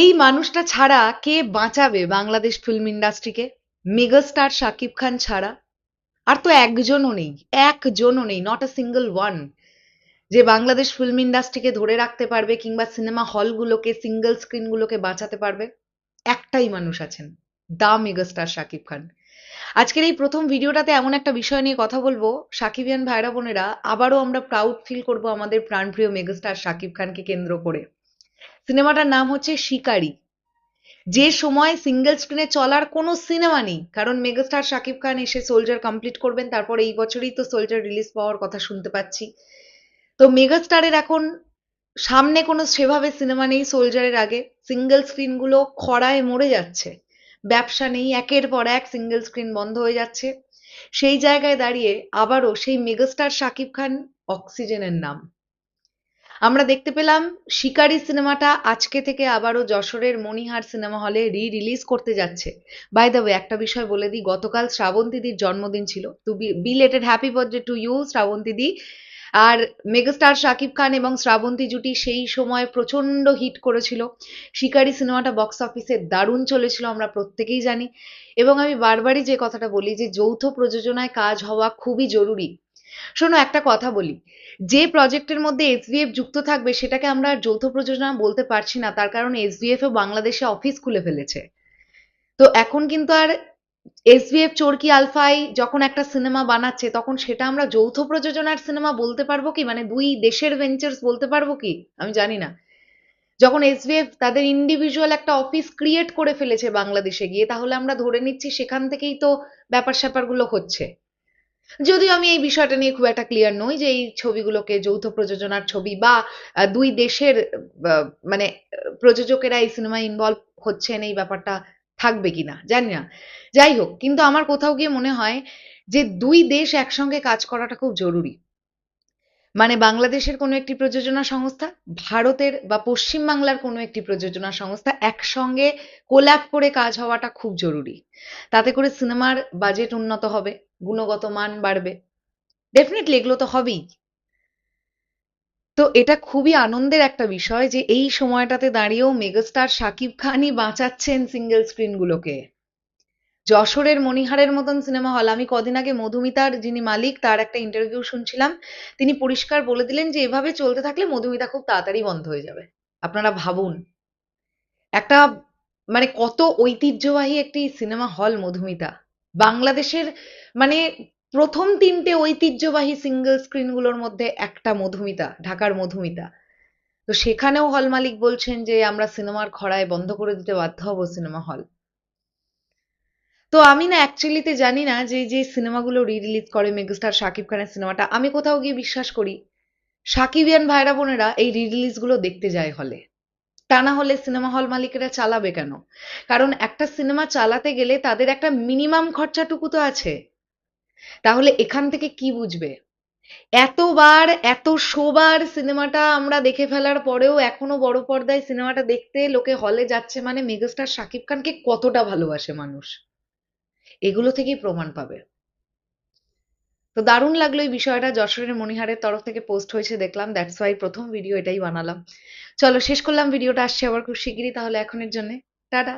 এই মানুষটা ছাড়া কে বাঁচাবে বাংলাদেশ ফিল্ম ইন্ডাস্ট্রিকে? মেগাস্টার শাকিব খান ছাড়া আর তো একজনও নেই, নট আ সিঙ্গল ওয়ান, যে বাংলাদেশ ফিল্ম ইন্ডাস্ট্রিকে ধরে রাখতে পারবে কিংবা সিনেমা হলগুলোকে, সিঙ্গেল স্ক্রিনগুলোকে বাঁচাতে পারবে। একটাই মানুষ আছেন, দা মেগাস্টার শাকিব খান। আজকের এই প্রথম ভিডিওটাতে এমন একটা বিষয় নিয়ে কথা বলবো, সাকিবিয়ান ভাইরা বোনেরা, আবারও আমরা প্রাউড ফিল করব আমাদের প্রাণপ্রিয় মেগাস্টার শাকিব খানকে কেন্দ্র করে। সিনেমাটার নাম হচ্ছে শিকারি। যে সময় সিঙ্গেল স্ক্রিনে চলার কোনো সিনেমা নেই, কারণ মেগাস্টার শাকিব খান এসে সোলজার কমপ্লিট করবেন, তারপর এই বছরই তো সোলজার রিলিজ পাওয়ার কথা শুনতে পাচ্ছি। তো মেগাস্টারের এখন সামনে কোনো সেভাবে সিনেমা নেই। সোলজারের আগে সিঙ্গেল স্ক্রিনগুলো খরায় মরে যাচ্ছে, ব্যবসা নেই, একের পর এক সিঙ্গেল স্ক্রিন বন্ধ হয়ে যাচ্ছে। সেই জায়গায় দাঁড়িয়ে আবারও সেই মেগাস্টার শাকিব খান অক্সিজেনের নাম। আমরা দেখতে পেলাম শিকারি সিনেমাটা আজকে থেকে আবারও যশোরের মণিহার সিনেমা হলে রিলিজ করতে যাচ্ছে। বাই দ্য ওয়ে, একটা বিষয় বলে দিই, গতকাল শ্রাবন্তীদির জন্মদিন ছিল, to belated happy birthday to you শ্রাবন্তীদি। আর মেগাস্টার শাকিব খান এবং শ্রাবন্তী জুটি সেই সময় প্রচন্ড হিট করেছিল। শিকারি সিনেমাটা বক্স অফিসে দারুণ চলেছিল, আমরা প্রত্যেকেই জানি। এবং আমি বারবারই যে কথাটা বলি যে যৌথ প্রযোজনায় কাজ হওয়া খুবই জরুরি। শোনো, একটা কথা বলি, যে প্রজেক্টের মধ্যে এসভিএফ যুক্ত থাকবে সেটাকে আমরা আর যৌথ প্রযোজনা বলতে পারছি না, তার কারণ এসভিএফ ও বাংলাদেশে অফিস খুলে ফেলেছে। তো এখন কিন্তু আর এসভিএফ চরকি আলফাই যখন একটা সিনেমা বানাচ্ছে তখন সেটা আমরা যৌথ প্রযোজনার সিনেমা বলতে পারবো কি? মানে দুই দেশের ভেঞ্চার্স বলতে পারবো কি? আমি জানি না। যখন এসভিএফ তাদের ইন্ডিভিজুয়াল একটা অফিস ক্রিয়েট করে ফেলেছে বাংলাদেশে গিয়ে, তাহলে আমরা ধরে নিচ্ছি সেখান থেকেই তো ব্যাপার স্যাপারগুলো হচ্ছে। যদিও আমি এই বিষয়টা নিয়ে খুব একটা ক্লিয়ার নই যে এই ছবিগুলোকে যৌথ প্রযোজনার ছবি বা দুই দেশের মানে প্রযোজকেরা এই সিনেমায় ইনভলভ হচ্ছেন, এই ব্যাপারটা থাকবে কিনা জানি না। যাই হোক, কিন্তু আমার কোথাও গিয়ে মনে হয় যে দুই দেশ একসঙ্গে কাজ করাটা খুব জরুরি। মানে বাংলাদেশের কোনো একটি প্রযোজনা সংস্থা, ভারতের বা পশ্চিম বাংলার কোনো একটি প্রযোজনা সংস্থা একসঙ্গে কোল্যাব করে কাজ হওয়াটা খুব জরুরি। তাতে করে সিনেমার বাজেট উন্নত হবে, গুণগত মান বাড়বে। ডেফিনেটলি এগুলো তো হবেই। তো এটা খুবই আনন্দের একটা বিষয় যে এই সময়টাতে দাঁড়িয়েও মেগাস্টার শাকিব খানই বাঁচাচ্ছেন সিঙ্গেল স্ক্রিনগুলোকে। যশোরের মণিহারের মতন সিনেমা হল, আমি কদিন আগে মধুমিতার যিনি মালিক তার একটা ইন্টারভিউ শুনছিলাম। তিনি পরিষ্কার বলে দিলেন যে এভাবে চলতে থাকলে মধুমিতা খুব তাড়াতাড়ি বন্ধ হয়ে যাবে। আপনারা ভাবুন, একটা মানে কত ঐতিহ্যবাহী একটি সিনেমা হল মধুমিতা, বাংলাদেশের মানে প্রথম তিনটে ঐতিহ্যবাহী সিঙ্গেল স্ক্রিনগুলোর মধ্যে একটা মধুমিতা, ঢাকার মধুমিতা। তো সেখানেও হল মালিক বলছেন যে আমরা সিনেমার খরায় বন্ধ করে দিতে বাধ্য হব সিনেমা হল। তো আমি না অ্যাকচুয়ালিতে জানি না যে যে সিনেমাগুলো রিলিজ করে মেগাস্টার শাকিব খানের সিনেমাটা, আমি কোথাও গিয়ে বিশ্বাস করি সাকিবিয়ান ভাইরা বোনেরা এই রিলিজ গুলো দেখতে যায় হলে। তা না হলে সিনেমা হল মালিকেরা চালাবে কেন? কারণ একটা সিনেমা চালাতে গেলে তাদের একটা মিনিমাম খরচাটুকু তো আছে। তাহলে এখান থেকে কি বুঝবে? এতবার এত শোবার সিনেমাটা আমরা দেখে ফেলার পরেও এখনো বড় পর্দায় সিনেমাটা দেখতে লোকে হলে যাচ্ছে, মানে মেগাস্টার শাকিব খানকে কতটা ভালোবাসে মানুষ, এগুলো থেকেই প্রমাণ পাবে। তো দারুণ লাগলো এই বিষয়টা, যশোরের মণিহারের তরফ থেকে পোস্ট হয়েছে দেখলাম, দ্যাটস ওয়াই প্রথম ভিডিও এটাই বানালাম। চলো শেষ করলাম ভিডিওটা, আসছে আবার খুব শিগগিরই, তাহলে এখনের জন্য টাটা।